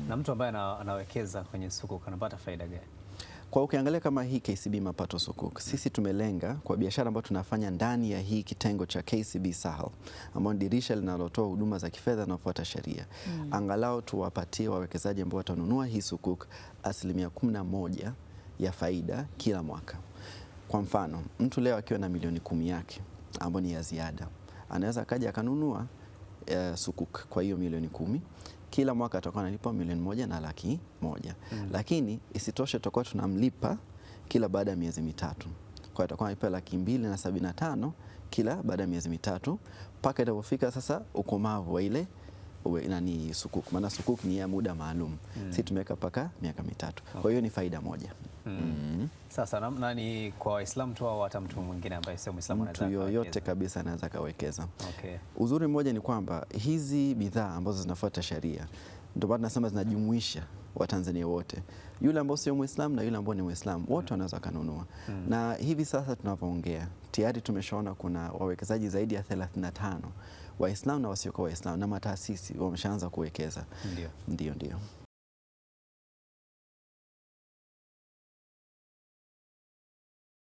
Na mtu ambaye anawekeza kwenye sukuk anapata faida gani? Kwa ukiangalia kama hii KCB Mapato Sukuk, sisi tumelenga kwa biashara ambayo tunafanya ndani ya hii kitengo cha KCB Sahel, ambao ni dirisha linalotoa huduma za kifedha na kufuata sheria. Angalau tuwapatie wawekezaji ambao watanunua hii sukuk 11% ya faida kila mwaka. Kwa mfano, mtu leo akiwa na milioni 10 yake ambayo ni ya ziada, anaweza kaja akanunua sukuk kwa hiyo milioni 10. Kila mwaka atakuwa analipa 1,100,000. Lakini isitoshe tutakuwa tunamlipa kila baada ya miezi mitatu. Kwa hiyo atakuwa analipa 275,000 kila baada ya miezi mitatu mpaka itapofika sasa ukomavu wa ile nani sukuk. Maana sukuk ni ya muda maalum. Sisi tumeweka mpaka miaka mitatu. Kwa hiyo ni faida moja. Sasa nani kwa Waislamu tu au hata mtu mwingine ambaye sio Muislamu anaweza? Mtu yoyote kabisa anaweza kawekeza. Okay. Uzuri mmoja ni kwamba hizi bidhaa ambazo zinafuata sheria ndio maana nasema zinajumuisha Watanzania wote. Yule ambao sio Muislamu na yule ambao ni Muislamu wote wanaweza kanunua. Na hivi sasa tunapoongea tayari tumeshaona kuna wawekezaji zaidi ya 35 Waislamu na wasiokuwa Waislamu na mataasisi wameshaanza kuwekeza. Ndio.